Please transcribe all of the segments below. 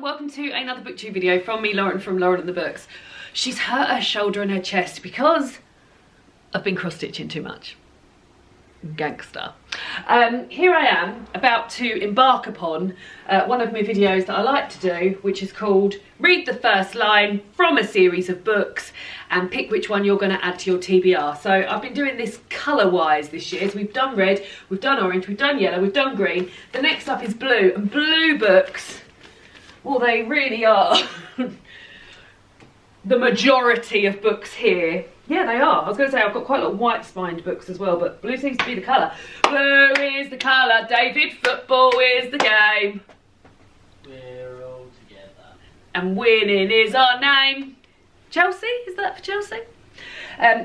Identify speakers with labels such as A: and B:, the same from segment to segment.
A: welcome to another booktube video from me, Lauren, from Lauren and the Books. She's hurt her shoulder and her chest because I've been cross-stitching too much. Gangster. Here I am about to embark upon one of my videos that I like to do, which is called Read the First Line from a series of books and pick which one you're going to add to your TBR. So I've been doing this colour-wise this year. So we've done red, we've done orange, we've done yellow, we've done green. The next up is blue, and blue books, well, they really are the majority of books here. Yeah, they are. I was going to say I've got quite a lot of white spined books as well, but blue seems to be the colour. Blue is the colour, David, football is the game.
B: We're all together.
A: And winning is our name. Chelsea? Is that for Chelsea?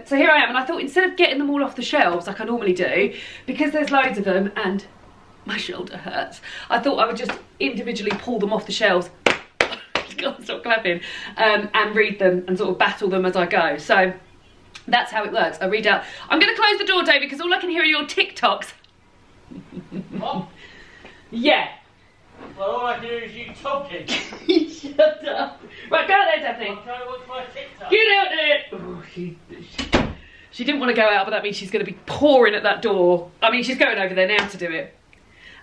A: So here I am, and I thought instead of getting them all off the shelves like I normally do, because there's loads of them and my shoulder hurts, I thought I would just individually pull them off the shelves. God, stop clapping. And read them and sort of battle them as I go. So that's how it works. I read out. I'm going to close the door, David, because all I can hear are your TikToks.
B: What?
A: Yeah.
B: Well, all I can hear is you talking.
A: Shut up. Right, go there, Daphne.
B: I'm trying to watch my TikTok.
A: Get out there. Oh, she didn't want to go out, but that means she's going to be pouring at that door. I mean, she's going over there now to do it.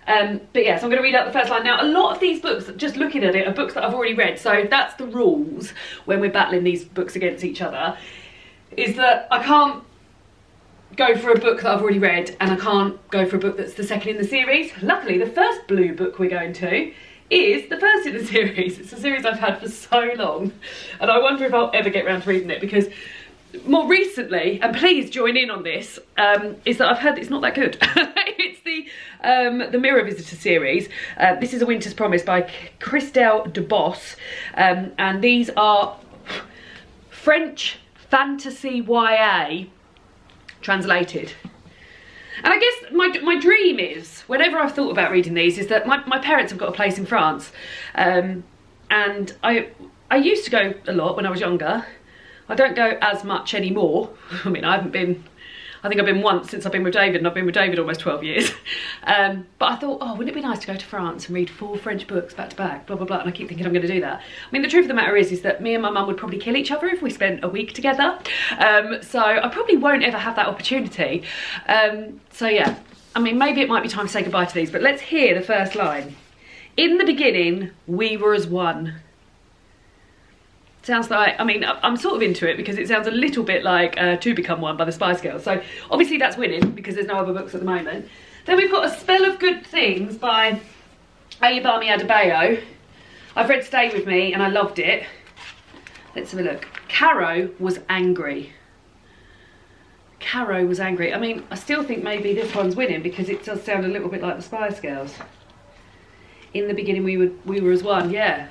A: But yeah, so I'm going to read out the first line. Now, a lot of these books, just looking at it, are books that I've already read. So that's the rules when we're battling these books against each other, is that I can't go for a book that I've already read, and I can't go for a book that's the second in the series. Luckily, the first blue book we're going to is the first in the series. It's a series I've had for so long, and I wonder if I'll ever get around to reading it, because more recently, and please join in on this, is that I've heard it's not that good. It's the Mirror Visitor series. This is A Winter's Promise by Christelle Debos, and these are French fantasy YA translated. And I guess my dream is, whenever I've thought about reading these, is that my parents have got a place in France, and I used to go a lot when I was younger. I don't go as much anymore. I mean, I think I've been once since I've been with David, and I've been with David almost 12 years. But I thought, oh, wouldn't it be nice to go to France and read 4 French books back to back, blah, blah, blah. And I keep thinking I'm going to do that. I mean, the truth of the matter is that me and my mum would probably kill each other if we spent a week together. So I probably won't ever have that opportunity. So yeah, I mean, maybe it might be time to say goodbye to these, but let's hear the first line. In the beginning, we were as one. Sounds like, I mean, I'm sort of into it because it sounds a little bit like To Become One by the Spice Girls. So obviously that's winning because there's no other books at the moment. Then we've got A Spell of Good Things by Ayobami Adebayo. I've read Stay With Me and I loved it. Let's have a look. Caro was angry. Caro was angry. I mean, I still think maybe this one's winning because it does sound a little bit like the Spice Girls. In the beginning we were as one, yeah.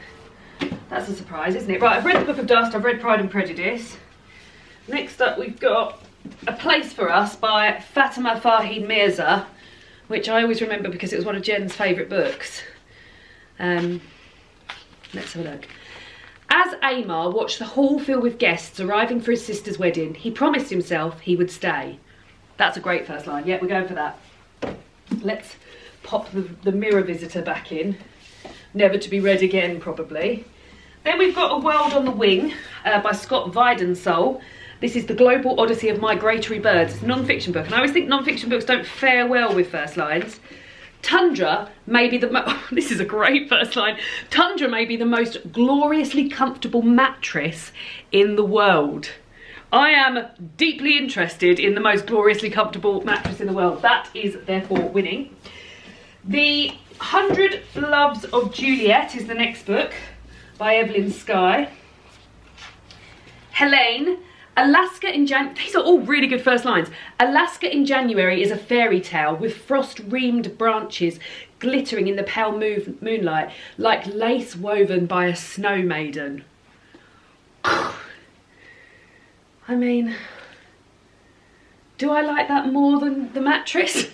A: That's a surprise, isn't it? Right, I've read The Book of Dust, I've read Pride and Prejudice. Next up we've got A Place for Us by Fatima Farhid Mirza, which I always remember because it was one of Jen's favourite books. Let's have a look. As Amar watched the hall fill with guests arriving for his sister's wedding, he promised himself he would stay. That's a great first line. Yeah, we're going for that. Let's pop the Mirror Visitor back in. Never to be read again, probably. Then we've got A World on the Wing by Scott Weidensoul. This is the global odyssey of migratory birds. It's a non-fiction book, and I always think non-fiction books don't fare well with first lines. Tundra may be this is a great first line. Tundra may be the most gloriously comfortable mattress in the world. I am deeply interested in the most gloriously comfortable mattress in the world. That is therefore winning. The 100 Loves of Juliet is the next book by Evelyn Skye. Helene, Alaska in January. These are all really good first lines. Alaska in January is a fairy tale with frost-reamed branches glittering in the pale moonlight like lace woven by a snow maiden. I mean, do I like that more than the mattress?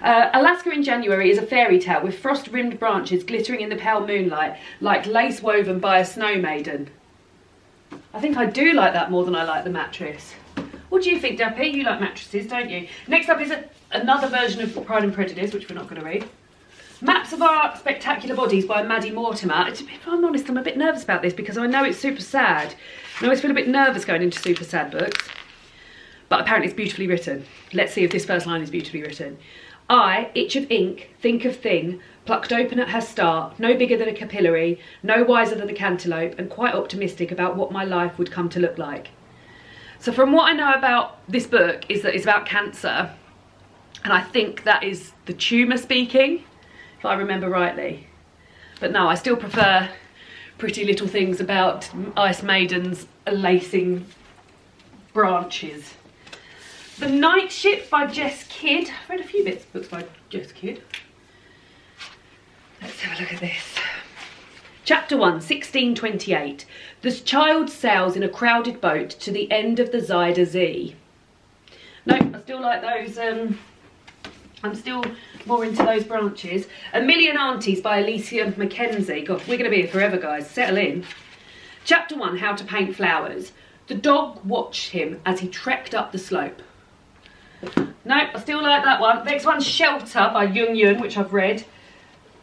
A: Alaska in January is a fairy tale with frost-rimmed branches glittering in the pale moonlight like lace woven by a snow maiden. I think I do like that more than I like the mattress. What do you think, Dappy? You like mattresses, don't you? Next up is another version of Pride and Prejudice, which we're not going to read. Maps of Our Spectacular Bodies by Maddie Mortimer. If I'm honest, I'm a bit nervous about this because I know it's super sad. I always feel a bit nervous going into super sad books. But apparently it's beautifully written. Let's see if this first line is beautifully written. I, itch of ink, think of thing, plucked open at her start, no bigger than a capillary, no wiser than a cantaloupe, and quite optimistic about what my life would come to look like. So from what I know about this book is that it's about cancer, and I think that is the tumour speaking, if I remember rightly. But no, I still prefer Pretty Little Things about ice maidens lacing branches. The Night Ship by Jess Kidd. I've read a few books by Jess Kidd. Let's have a look at this. Chapter 1, 1628. The child sails in a crowded boat to the end of the Zuyder Zee. No, I still like those. I'm still more into those branches. A Million Aunties by Alicia Mackenzie. God, we're going to be here forever, guys. Settle in. Chapter 1, How to Paint Flowers. The dog watched him as he trekked up the slope. No, I still like that one. Next one's Shelter by Jung Yun, which I've read.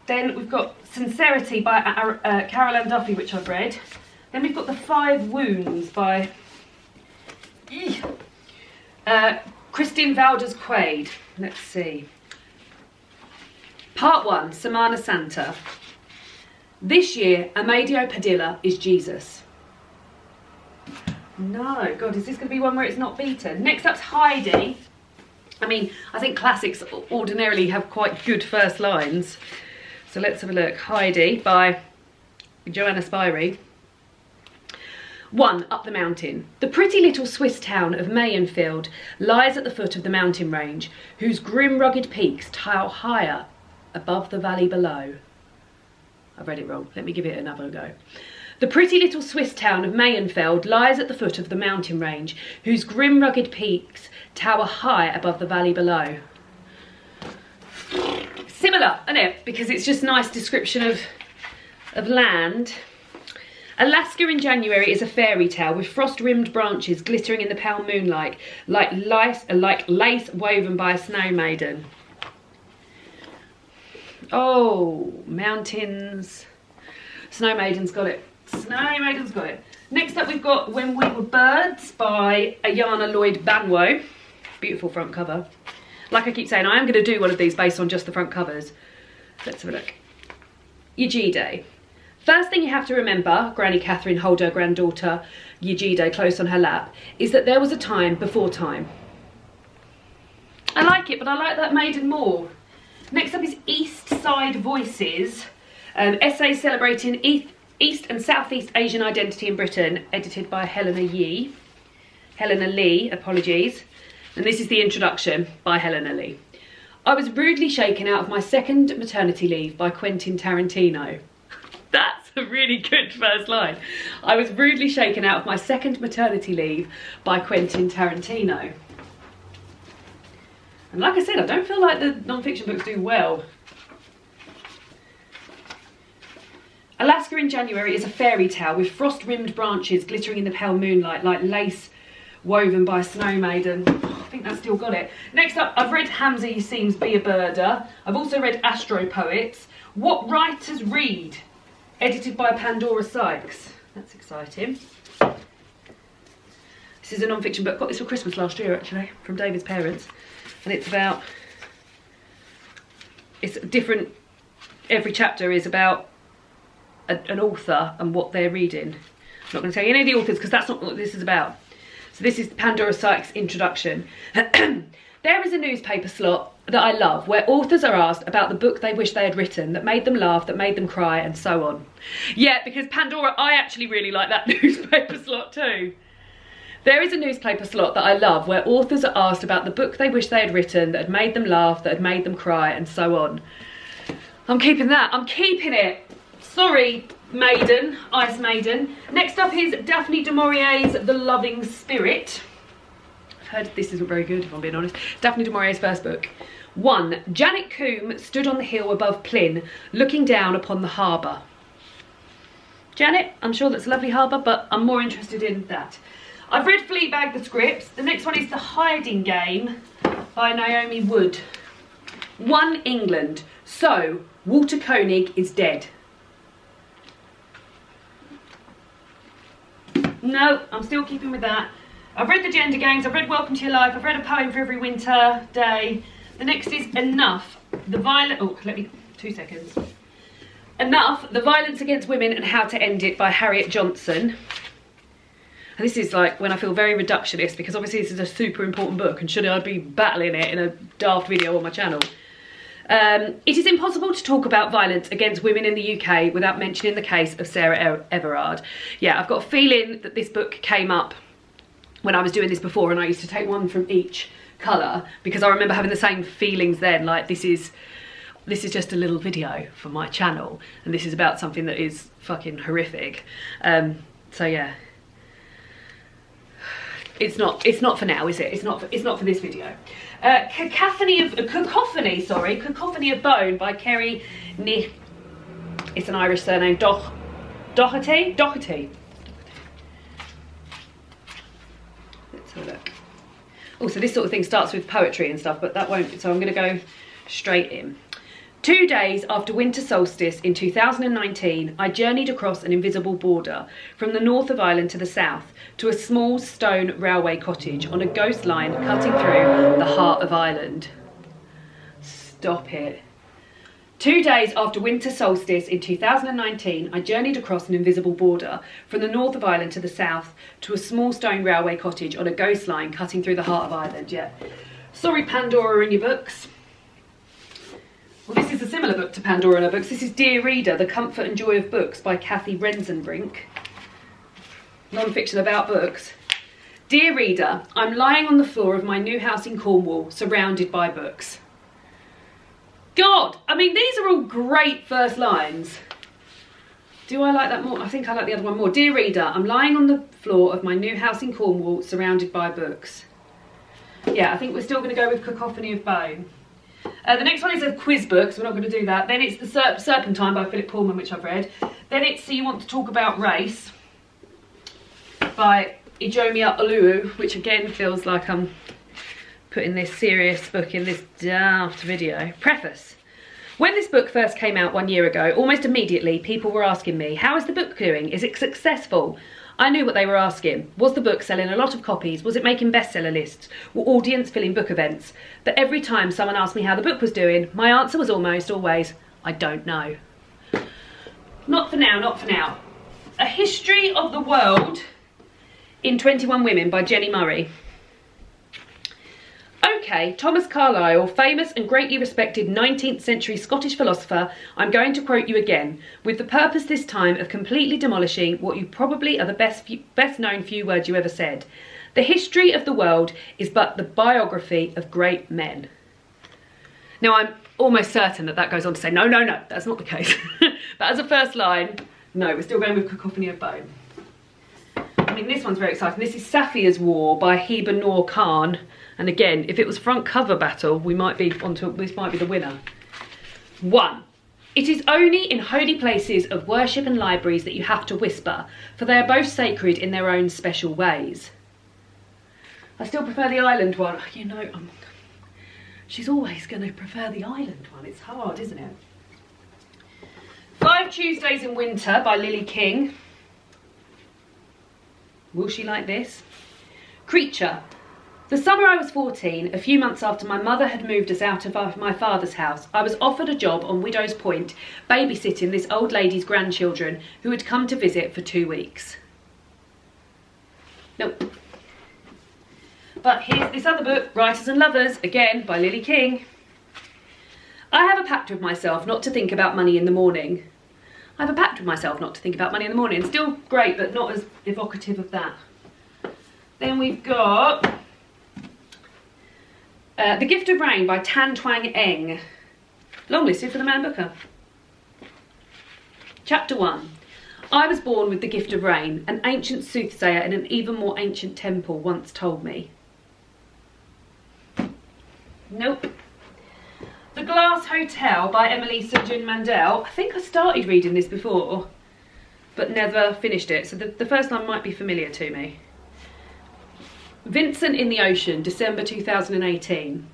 A: Then we've got Sincerity by Carol Ann Duffy, which I've read. Then we've got The 5 Wounds by Christine Valdez Quaid. Let's see. Part 1, Semana Santa. This year, Amadeo Padilla is Jesus. No, God, is this going to be one where it's not beaten? Next up's Heidi. I mean, I think classics ordinarily have quite good first lines. So let's have a look. Heidi by Joanna Spyri. 1. Up the mountain. The pretty little Swiss town of Mayenfield lies at the foot of the mountain range, whose grim rugged peaks tower higher above the valley below. I've read it wrong. Let me give it another go. The pretty little Swiss town of Mayenfeld lies at the foot of the mountain range, whose grim rugged peaks tower high above the valley below. Similar, isn't it? Because it's just a nice description of land. Alaska in January is a fairy tale with frost-rimmed branches glittering in the pale moonlight, like lace woven by a snow maiden. Oh, mountains. Snow Maiden's got it. Snow Maiden's got it. Next up we've got When We Were Birds by Ayana Lloyd Banwo. Beautiful front cover. Like I keep saying, I am going to do one of these based on just the front covers. Let's have a look. Yejide. First thing you have to remember, Granny Catherine hold her granddaughter Yejide close on her lap, is that there was a time before time. I like it, but I like that maiden more. Next up is East Side Voices, essay celebrating East and Southeast Asian identity in Britain, edited by Helena Lee, apologies. And this is the introduction by Helena Lee. I was rudely shaken out of my second maternity leave by Quentin Tarantino. That's a really good first line. I was rudely shaken out of my second maternity leave by Quentin Tarantino. And like I said, I don't feel like the non-fiction books do well. Alaska in January is a fairy tale with frost-rimmed branches glittering in the pale moonlight like lace woven by a snow maiden. I think that's still got it. Next up, I've read Hamza Yassim's Be a Birder. I've also read Astro Poets. What Writers Read, edited by Pandora Sykes. That's exciting. This is a non-fiction book. Got this for Christmas last year, actually, from David's parents. And it's about, it's different, every chapter is about an author and what they're reading. I'm not going to tell you any of the authors because that's not what this is about. So this is Pandora Sykes' introduction. There is a newspaper slot that I love where authors are asked about the book they wish they had written that made them laugh, that made them cry, and so on. Yeah, because Pandora, I actually really like that newspaper slot too. There is a newspaper slot that I love where authors are asked about the book they wish they had written that had made them laugh, that had made them cry, and so on. I'm keeping that. I'm keeping it. Sorry, Maiden, Ice Maiden. Next up is Daphne du Maurier's The Loving Spirit. I've heard this isn't very good, if I'm being honest. Daphne du Maurier's first book. 1. Janet Combe stood on the hill above Plyn, looking down upon the harbour. Janet, I'm sure that's a lovely harbour, but I'm more interested in that. I've read Fleabag the scripts. The next one is The Hiding Game by Naomi Wood. 1. England. So, Walter Koenig is dead. No, I'm still keeping with that. I've read The Gender Games, I've read Welcome to Your Life, I've read A Poem for Every Winter Day. The next is Enough, the Violent... Oh, 2 seconds. Enough, The Violence Against Women and How to End It by Harriet Johnson. And this is like when I feel very reductionist, because obviously this is a super important book and should I be battling it in a daft video on my channel. It is impossible to talk about violence against women in the UK without mentioning the case of Sarah Everard. Yeah, I've got a feeling that this book came up when I was doing this before, and I used to take one from each colour because I remember having the same feelings then, like this is just a little video for my channel and this is about something that is fucking horrific. So yeah. It's not for now, is it? It's not for this video. Cacophony of Bone by Kerry it's an Irish surname, Doherty. Let's have a look. Oh, so this sort of thing starts with poetry and stuff, but that won't, so I'm gonna go straight in. 2 days after winter solstice in 2019, I journeyed across an invisible border from the north of Ireland to the south to a small stone railway cottage on a ghost line cutting through the heart of Ireland. Stop it. 2 days after winter solstice in 2019, I journeyed across an invisible border from the north of Ireland to the south to a small stone railway cottage on a ghost line cutting through the heart of Ireland. Yeah. Sorry, Pandora in your books. Well, this is a similar book to Pandora in her books. This is Dear Reader, The Comfort and Joy of Books by Kathy Rensenbrink. Non-fiction about books. Dear Reader, I'm lying on the floor of my new house in Cornwall, surrounded by books. God, I mean, these are all great first lines. Do I like that more? I think I like the other one more. Dear Reader, I'm lying on the floor of my new house in Cornwall, surrounded by books. Yeah, I think we're still going to go with Cacophony of Bone. The next one is a quiz book, so we're not going to do that. Then it's The Serpentine by Philip Pullman, which I've read. Then it's So You Want to Talk About Race by Ijomia Oluwu, which again feels like I'm putting this serious book in this daft video. Preface. When this book first came out 1 year ago, almost immediately people were asking me, how is the book doing? Is it successful? I knew what they were asking. Was the book selling a lot of copies? Was it making bestseller lists? Were audience filling book events? But every time someone asked me how the book was doing, my answer was almost always, I don't know. Not for now, not for now. A History of the World in 21 Women by Jenny Murray. Okay, Thomas Carlyle, famous and greatly respected 19th century Scottish philosopher, I'm going to quote you again, with the purpose this time of completely demolishing what you probably are the best known few words you ever said. The history of the world is but the biography of great men. Now I'm almost certain that goes on to say, no, that's not the case. But as a first line, no, we're still going with Cacophony of Bone. I mean, this one's very exciting. This is Safia's War by Heba Noor Khan. And again, if it was front cover battle, we might be onto, this might be the winner. 1. It is only in holy places of worship and libraries that you have to whisper, for they are both sacred in their own special ways. I still prefer the island one. You know, she's always going to prefer the island one. It's hard, isn't it? 5 Tuesdays in Winter by Lily King. Will she like this? Creature. The summer I was 14, a few months after my mother had moved us out of my father's house, I was offered a job on Widow's Point, babysitting this old lady's grandchildren who had come to visit for 2 weeks. Nope. But here's this other book, Writers and Lovers, again by Lily King. I have a pact with myself not to think about money in the morning. I have a pact with myself not to think about money in the morning. Still great, but not as evocative of that. Then we've got The Gift of Rain by Tan Twang Eng. Long listed for the Man Booker. Chapter 1. I was born with the gift of rain, an ancient soothsayer in an even more ancient temple once told me. Nope. The Glass Hotel by Emily St. John Mandel. I think I started reading this before, but never finished it, so the first line might be familiar to me. Vincent in the Ocean, December 2018.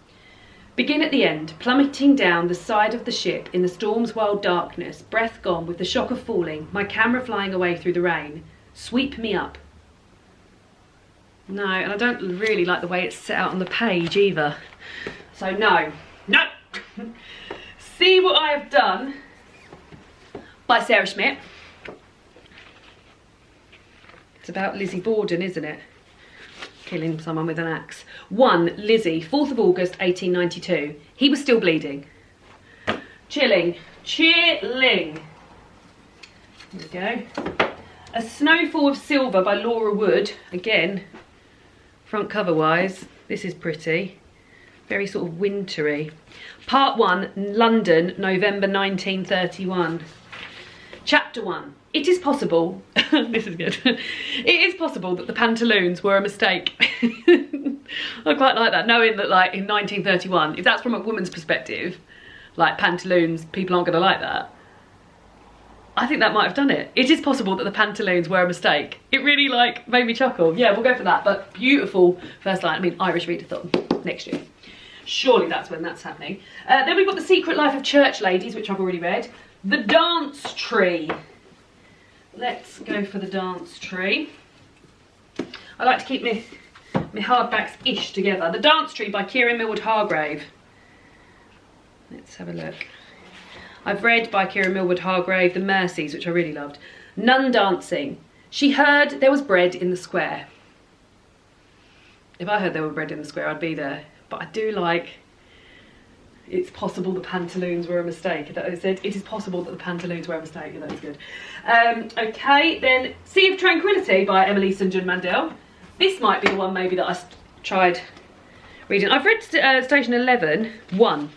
A: Begin at the end, plummeting down the side of the ship in the storm's wild darkness, breath gone with the shock of falling, my camera flying away through the rain. Sweep me up. No, and I don't really like the way it's set out on the page either. So no. No! See What I Have Done by Sarah Schmidt. It's about Lizzie Borden, isn't it? Killing someone with an axe. 1. Lizzie, 4th of August 1892. He was still bleeding. Chilling. Chilling. Here we go. A Snowfall of Silver by Laura Wood. Again, front cover wise, this is pretty. Very sort of wintry. Part 1, London, November 1931. Chapter 1. It is possible, this is good, it is possible that the pantaloons were a mistake. I quite like that, knowing that like in 1931, if that's from a woman's perspective, like pantaloons, people aren't gonna like that. I think that might have done it. It is possible that the pantaloons were a mistake. It really like made me chuckle. Yeah, we'll go for that, but beautiful first line. I mean, Irish Readathon next year. Surely that's when that's happening. Then we've got The Secret Life of Church Ladies, which I've already read. The Dance Tree. Let's go for The Dance Tree. I like to keep my hardbacks-ish together. The Dance Tree by Kieran Millward Hargrave. Let's have a look. I've read by Kieran Millward Hargrave The Mercies, which I really loved. Nun Dancing. She heard there was bread in the square. If I heard there was bread in the square, I'd be there. But I do like, it's possible the pantaloons were a mistake. It said, it is possible that the pantaloons were a mistake. Yeah, that was good. Okay, then Sea of Tranquility by Emily St. John Mandel. This might be the one maybe that I tried reading. I've read Station 11, 1.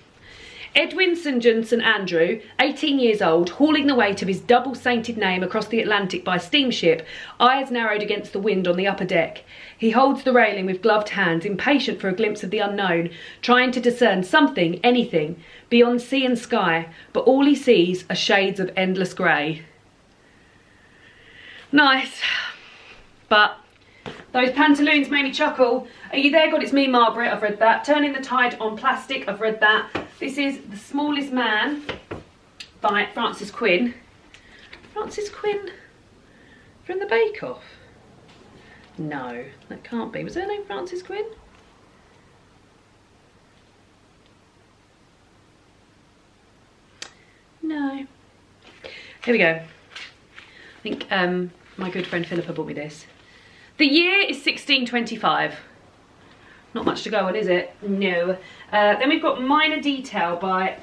A: Edwin St. John St. Andrew, 18 years old, hauling the weight of his double-sainted name across the Atlantic by steamship, eyes narrowed against the wind on the upper deck. He holds the railing with gloved hands, impatient for a glimpse of the unknown, trying to discern something, anything, beyond sea and sky, but all he sees are shades of endless grey. Nice, but those pantaloons made me chuckle. Are You There, God? It's Me, Margaret. I've read that. Turning the Tide on Plastic. I've read that. This is The Smallest Man by Frances Quinn. Frances Quinn from the Bake Off? No, that can't be. Was her name Frances Quinn? No. Here we go. I think my good friend Philippa bought me this. The year is 1625. Not much to go on, is it? No. Then we've got Minor Detail by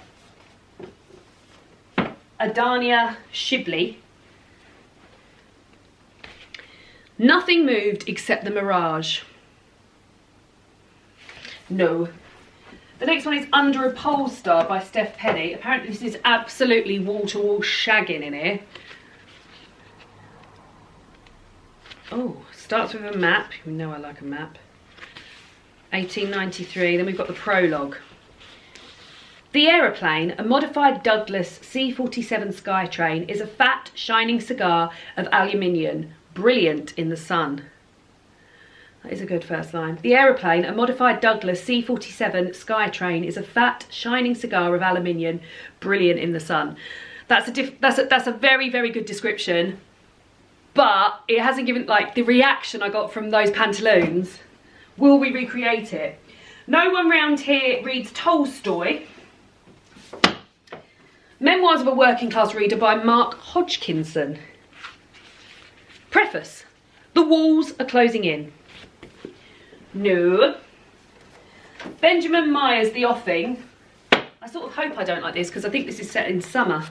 A: Adania Shibley. Nothing moved except the mirage. No. The next one is Under a Pole Star by Steph Penny. Apparently this is absolutely wall-to-wall shagging in here. Oh, starts with a map. You know I like a map. 1893, then we've got the prologue. The Aeroplane, a modified Douglas C-47 Skytrain, is a fat, shining cigar of aluminium, brilliant in the sun. That is a good first line. The Aeroplane, a modified Douglas C-47 Skytrain, is a fat, shining cigar of aluminium, brilliant in the sun. That's a very, very good description, but it hasn't given, like, the reaction I got from those pantaloons. Will we recreate it? No one round here reads Tolstoy. Memoirs of a Working Class Reader by Mark Hodgkinson. Preface. The walls are closing in. No. Benjamin Myers' The Offing. I sort of hope I don't like this because I think this is set in summer.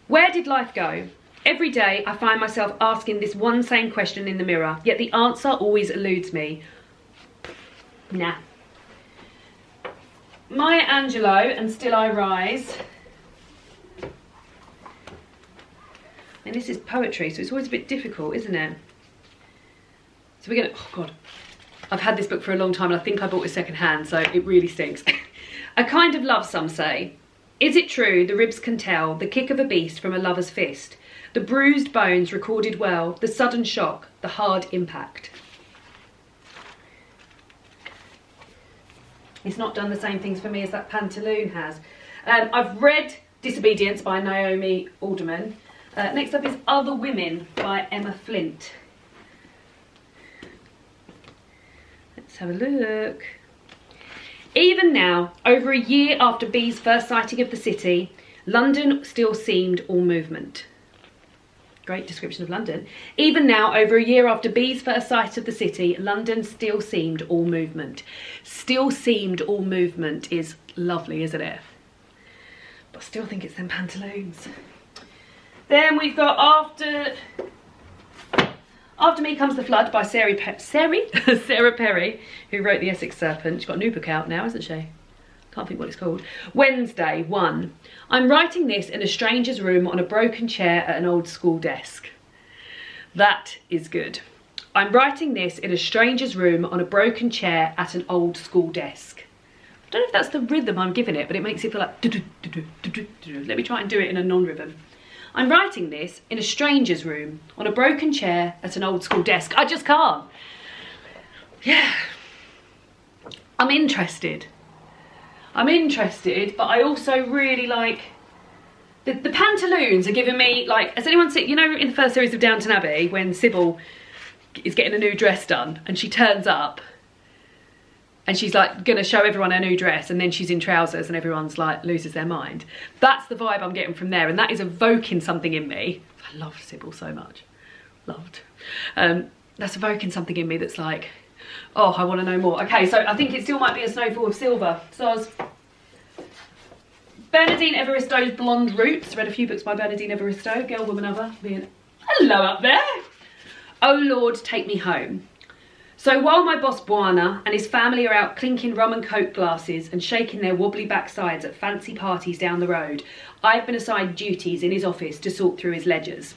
A: Where did life go? Every day I find myself asking this one same question in the mirror, yet the answer always eludes me. Nah. Maya Angelou and Still I Rise. And this is poetry, so it's always a bit difficult, isn't it? So we're gonna, oh God. I've had this book for a long time and I think I bought it second hand, so it really stinks. A Kind of Love, some say. Is it true the ribs can tell the kick of a beast from a lover's fist? The bruised bones recorded well, the sudden shock, the hard impact. It's not done the same things for me as that pantaloon has. I've read Disobedience by Naomi Alderman. Next up is Other Women by Emma Flint. Let's have a look. Even now, over a year after B's first sighting of the city, London still seemed all movement. Great description of London. Even now, over a year after B's first sight of the city, London still seemed all movement. Still seemed all movement is lovely, isn't it? But I still think it's them pantaloons. Then we've got After Me Comes the Flood by Sarah Perry, who wrote The Essex Serpent. She's got a new book out now, hasn't she? Can't think what it's called. Wednesday, 1. I'm writing this in a stranger's room on a broken chair at an old school desk. That is good. I'm writing this in a stranger's room on a broken chair at an old school desk. I don't know if that's the rhythm I'm giving it, but it makes it feel like... Let me try and do it in a non-rhythm. I'm writing this in a stranger's room on a broken chair at an old school desk. I just can't. Yeah. I'm interested, but I also really like... The pantaloons are giving me, like... Has anyone seen... You know in the first series of Downton Abbey, when Sybil is getting a new dress done, and she turns up, and she's like gonna show everyone her new dress, and then she's in trousers and everyone's like loses their mind. That's the vibe I'm getting from there, and that is evoking something in me. I love Sybil so much. Loved. That's evoking something in me that's like, oh, I want to know more. Okay, so I think it still might be a Snowfall of Silver. So Bernardine Evaristo's Blonde Roots. Read a few books by Bernardine Evaristo. Girl, Woman, Other. Being hello up there. Oh Lord, Take Me Home. So while my boss Buana and his family are out clinking rum and coke glasses and shaking their wobbly backsides at fancy parties down the road, I've been assigned duties in his office to sort through his ledgers.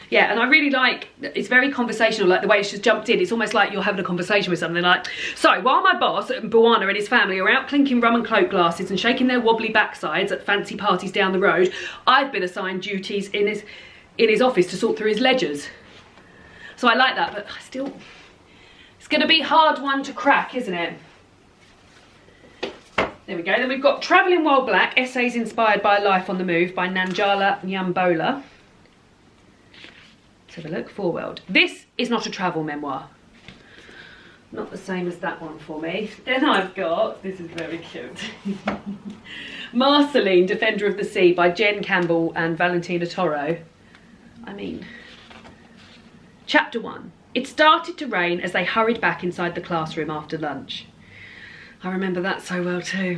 A: Yeah, and I really like, it's very conversational, like the way it's just jumped in. It's almost like you're having a conversation with something like, so while my boss Buana and his family are out clinking rum and coke glasses and shaking their wobbly backsides at fancy parties down the road, I've been assigned duties in his office to sort through his ledgers. So I like that, but I still, it's going to be a hard one to crack, isn't it? There we go. Then we've got Travelling While Black, Essays Inspired by Life on the Move by Nanjala Nyambola. Let's have a look. Foreword. This is not a travel memoir. Not the same as that one for me. Then I've got, this is very cute, Marceline, Defender of the Sea by Jen Campbell and Valentina Toro. I mean... Chapter 1. It started to rain as they hurried back inside the classroom after lunch. I remember that so well too.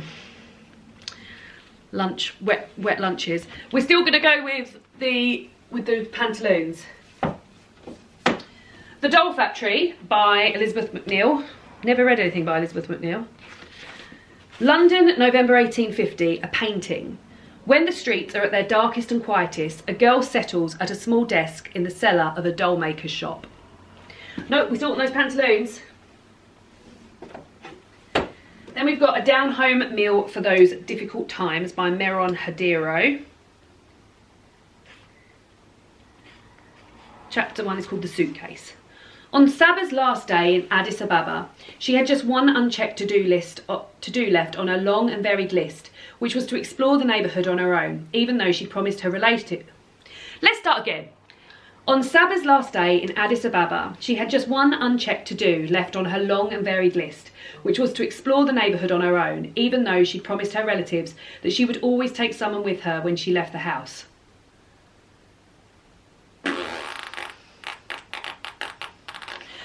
A: Lunch, wet lunches. We're still going to go with the pantaloons. The Doll Factory by Elizabeth McNeill. Never read anything by Elizabeth McNeill. London, November 1850, a painting. When the streets are at their darkest and quietest, a girl settles at a small desk in the cellar of a doll maker's shop. No, we still want those pantaloons. Then we've got A Down Home Meal for Those Difficult Times by Meron Hadero. Chapter 1 is called The Suitcase. On Saba's last day in Addis Ababa, she had just one unchecked to-do left on her long and varied list, which was to explore the neighbourhood on her own, even though she promised her relative... Let's start again. On Saba's last day in Addis Ababa, she had just one unchecked to-do left on her long and varied list, which was to explore the neighbourhood on her own, even though she promised her relatives that she would always take someone with her when she left the house.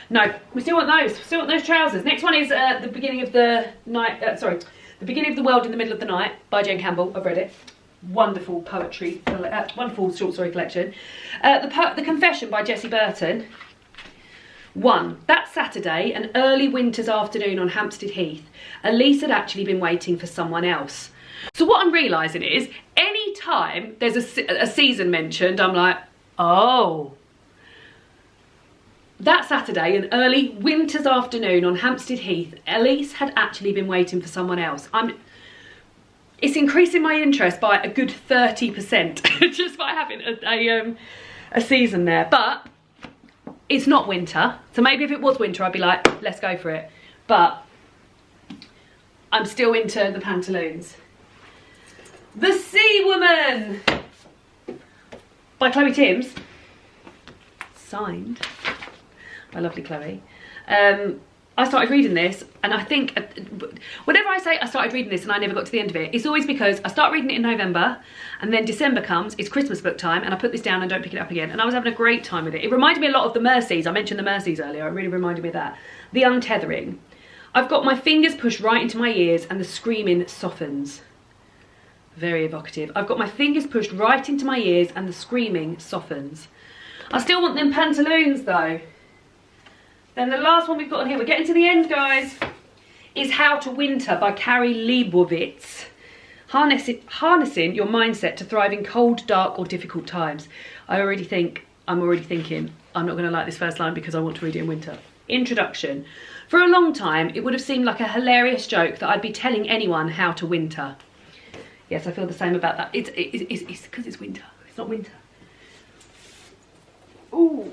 A: No, we still want those. We still want those trousers. Next one is The Beginning of the Night. The Beginning of the World in the Middle of the Night by Jane Campbell. I've read it. Wonderful poetry, wonderful short story collection. The Confession by Jessie Burton. 1. That Saturday, an early winter's afternoon on Hampstead Heath, Elise had actually been waiting for someone else. So what I'm realising is, any time there's a season mentioned, I'm like, oh. That Saturday, an early winter's afternoon on Hampstead Heath, Elise had actually been waiting for someone else. It's increasing my interest by a good 30% just by having a season there. But it's not winter, so maybe if it was winter, I'd be like, let's go for it. But I'm still into the pantaloons. The Seaw Woman by Chloe Timms. Signed by lovely Chloe. I started reading this, and I think whenever I say I started reading this and I never got to the end of it, it's always because I start reading it in November and then December comes, it's Christmas book time, and I put this down and don't pick it up again, and I was having a great time with it. It reminded me a lot of the Mercies. I mentioned the Mercies earlier. It really reminded me of that. The untethering. I've got my fingers pushed right into my ears and the screaming softens. Very evocative. I've got my fingers pushed right into my ears and the screaming softens. I still want them pantaloons though. Then the last one we've got on here, we're getting to the end, guys, is How to Winter by Carrie Leibowitz. Harnessing your mindset to thrive in cold, dark or difficult times. I'm already thinking, I'm not going to like this first line because I want to read it in winter. Introduction. For a long time, it would have seemed like a hilarious joke that I'd be telling anyone how to winter. Yes, I feel the same about that. It's because it's winter. It's not winter. Ooh.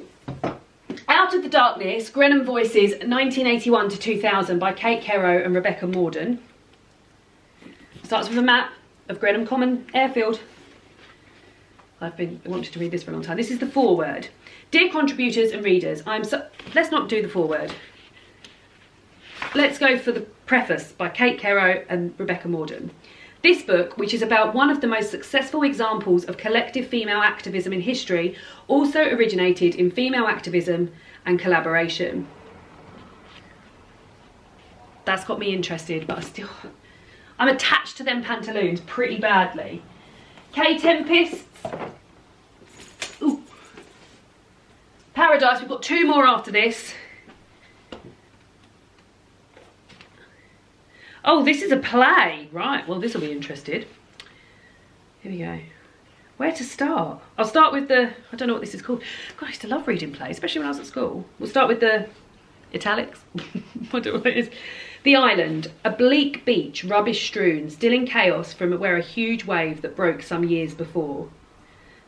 A: Out of the Darkness, Grenham Voices, 1981 to 2000 by Kate Kerrow and Rebecca Morden. Starts with a map of Grenham Common Airfield. I've been wanting to read this for a long time. This is the foreword. Dear contributors and readers, let's not do the foreword. Let's go for the preface by Kate Kerrow and Rebecca Morden. This book, which is about one of the most successful examples of collective female activism in history, also originated in female activism and collaboration. That's got me interested, but I'm attached to them pantaloons pretty badly. K Tempests. Ooh. Paradise, we've got two more after this. Oh, this is a play. Right, well, this will be interesting. Here we go. Where to start? I'll start with the, I don't know what this is called. God, I used to love reading plays, especially when I was at school. We'll start with the italics. I don't know what it is. The Island, a bleak beach, rubbish strewn, still in chaos from where a huge wave that broke some years before.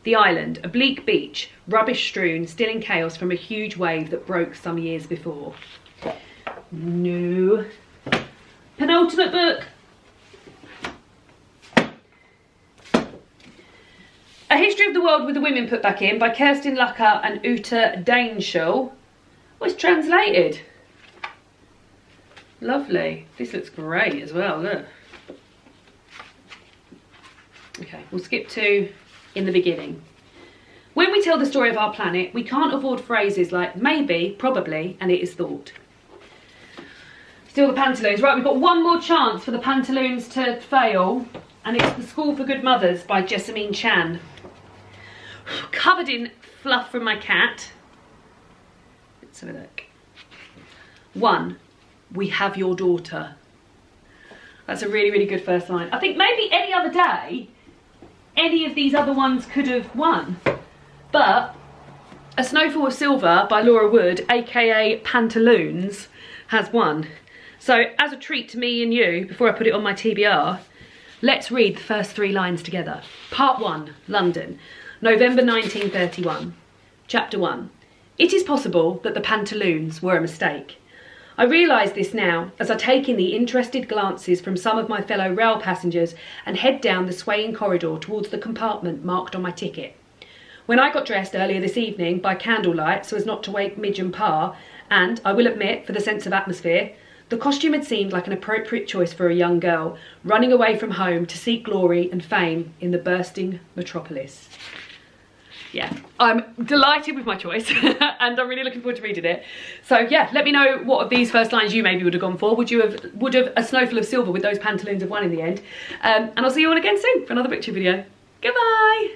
A: The Island, a bleak beach, rubbish strewn, still in chaos from a huge wave that broke some years before. No. Penultimate book. A History of the World with the Women put back in by Kerstin Lucker and Uta Dainshall. Oh, it's translated. Lovely. This looks great as well, look. Okay, we'll skip to In the Beginning. When we tell the story of our planet, we can't avoid phrases like maybe, probably, and it is thought. Still the pantaloons. Right, we've got one more chance for the pantaloons to fail, and it's The School for Good Mothers by Jessamine Chan. Covered in fluff from my cat. Let's have a look. 1. We have your daughter. That's a really, really good first line. I think maybe any other day, any of these other ones could have won. But A Snowfall of Silver by Laura Wood, aka Pantaloons, has won. So as a treat to me and you, before I put it on my TBR, let's read the first 3 lines together. Part 1, London, November 1931. Chapter 1. It is possible that the pantaloons were a mistake. I realise this now as I take in the interested glances from some of my fellow rail passengers and head down the swaying corridor towards the compartment marked on my ticket. When I got dressed earlier this evening by candlelight so as not to wake Midge and Pa, and, I will admit, for the sense of atmosphere, the costume had seemed like an appropriate choice for a young girl, running away from home to seek glory and fame in the bursting metropolis. Yeah, I'm delighted with my choice and I'm really looking forward to reading it. So yeah, let me know what of these first lines you maybe would have gone for. Would have A Snowfall of Silver with those pantaloons have won in the end? And I'll see you all again soon for another picture video. Goodbye!